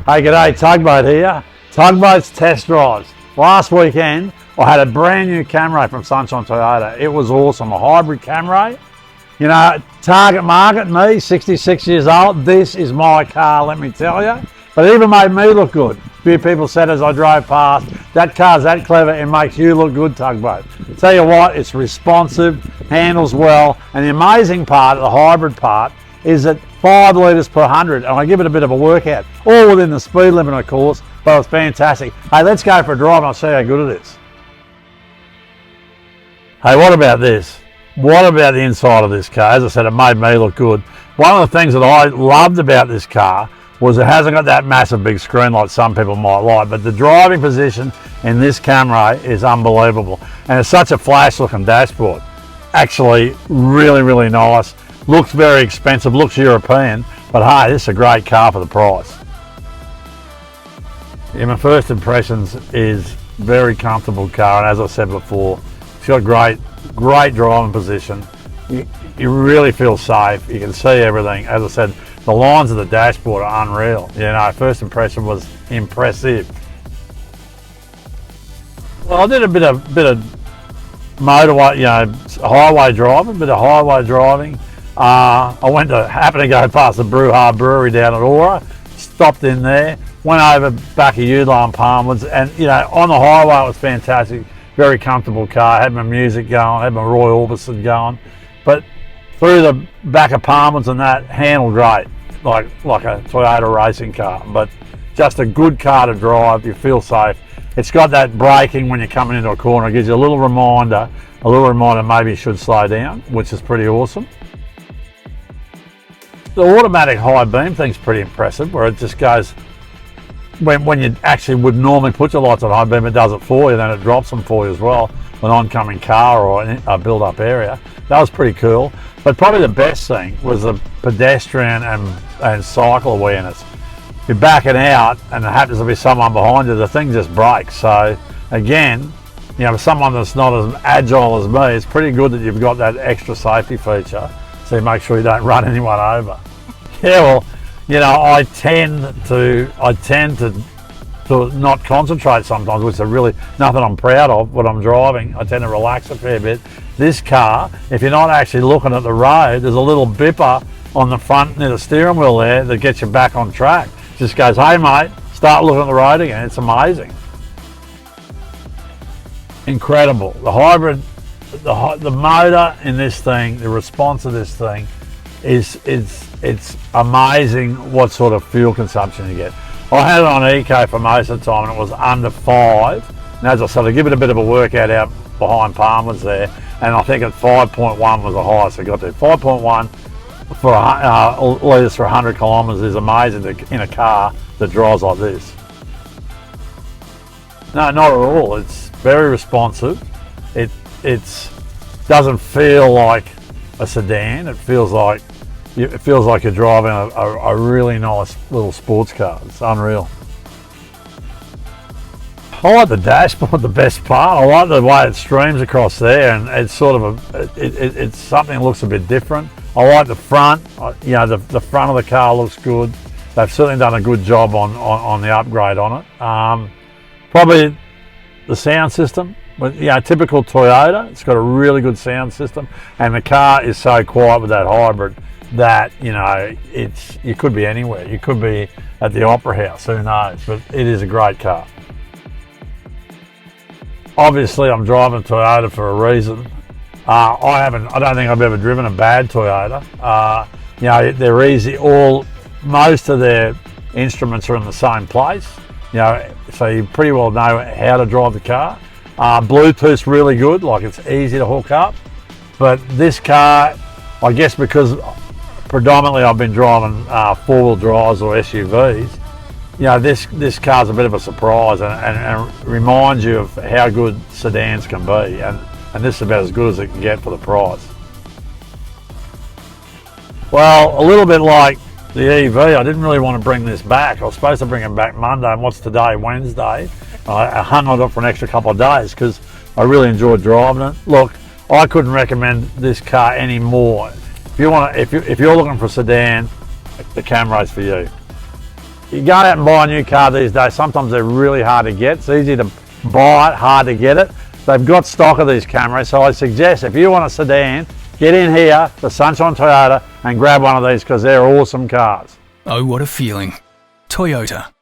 Hey, g'day, Tugboat here. Tugboat's test drives. Last weekend, I had a brand new Camry from Sunshine Toyota. It was awesome, a hybrid Camry. You know, target market, me, 66 years old. This is my car, let me tell you. But it even made me look good. A few people said as I drove past, that car's that clever, it makes you look good, Tugboat. Tell you what, it's responsive, handles well, and the amazing part, the hybrid part, is that 5 litres per 100, and I give it a bit of a workout, all within the speed limit, of course, but it's fantastic. Hey, let's go for a drive and I'll show you how good it is. Hey, what about this? What about the inside of this car? As I said, it made me look good. One of the things that I loved about this car was it hasn't got that massive big screen like some people might like, but the driving position in this Camry is unbelievable. And it's such a flash looking dashboard. Actually, really, really nice. Looks very expensive, looks European, but hey, this is a great car for the price. Yeah, my first impressions is very comfortable car, and as I said before, it's got great driving position. You really feel safe, you can see everything. As I said, the lines of the dashboard are unreal. You know, first impression was impressive. Well, I did a bit of motorway, you know, highway driving, I happened to go past the Brewery down at Aura, stopped in there, went over back of Udall and Palmwoods, and you know, on the highway it was fantastic, very comfortable car, had my music going, had my Roy Orbison going, but through the back of Palmwoods and that, handled great, like a Toyota racing car, but just a good car to drive, you feel safe. It's got that braking when you're coming into a corner, it gives you a little reminder maybe you should slow down, which is pretty awesome. The automatic high beam thing's pretty impressive, where it just goes, when you actually would normally put your lights on high beam, it does it for you, then it drops them for you as well, an oncoming car or a build-up area. That was pretty cool. But probably the best thing was the pedestrian and cycle awareness. You're backing out and there happens to be someone behind you, the thing just brakes. So again, you know, for someone that's not as agile as me, it's pretty good that you've got that extra safety feature, so you make sure you don't run anyone over. Yeah, well, you know, I tend to not concentrate sometimes, which is really nothing I'm proud of when I'm driving. I tend to relax a fair bit. This car, if you're not actually looking at the road, there's a little bipper on the front near the steering wheel there that gets you back on track. Just goes, hey mate, start looking at the road again. It's amazing. Incredible. The hybrid, the motor in this thing, the response of this thing, it's amazing what sort of fuel consumption you get. I had it on eco for most of the time and it was under 5. And as I said, I give it a bit of a workout out behind Palmer's there, and I think at 5.1 was the highest I got to. 5.1 for litres for 100 kilometres is amazing in a car that drives like this. No, not at all. It's very responsive. It doesn't feel like a sedan. It feels like you're driving a really nice little sports car. It's unreal. I like the dashboard, the best part. I like the way it streams across there, and it's sort of it's something that looks a bit different. I like the front. You know, the front of the car looks good. They've certainly done a good job on the upgrade on it. Probably the sound system. But, you know, typical Toyota, it's got a really good sound system, and the car is so quiet with that hybrid that, you know, you could be anywhere. You could be at the Opera House, who knows, but it is a great car. Obviously, I'm driving Toyota for a reason. I don't think I've ever driven a bad Toyota. You know, they're easy. Most of their instruments are in the same place. You know, so you pretty well know how to drive the car. Bluetooth's really good, like it's easy to hook up. But this car, I guess because predominantly I've been driving four-wheel drives or SUVs, you know, this car's a bit of a surprise and reminds you of how good sedans can be, and this is about as good as it can get for the price. Well, a little bit like the EV, I didn't really want to bring this back. I was supposed to bring it back Monday, and what's today, Wednesday? I hung on it for an extra couple of days because I really enjoyed driving it. Look, I couldn't recommend this car any more. If you're looking for a sedan, the Camry's for you. you go out and buy a new car these days, sometimes they're really hard to get. It's easy to buy it, hard to get it. They've got stock of these Camrys, so I suggest if you want a sedan, get in here, the Sunshine Toyota, and grab one of these because they're awesome cars. Oh, what a feeling. Toyota.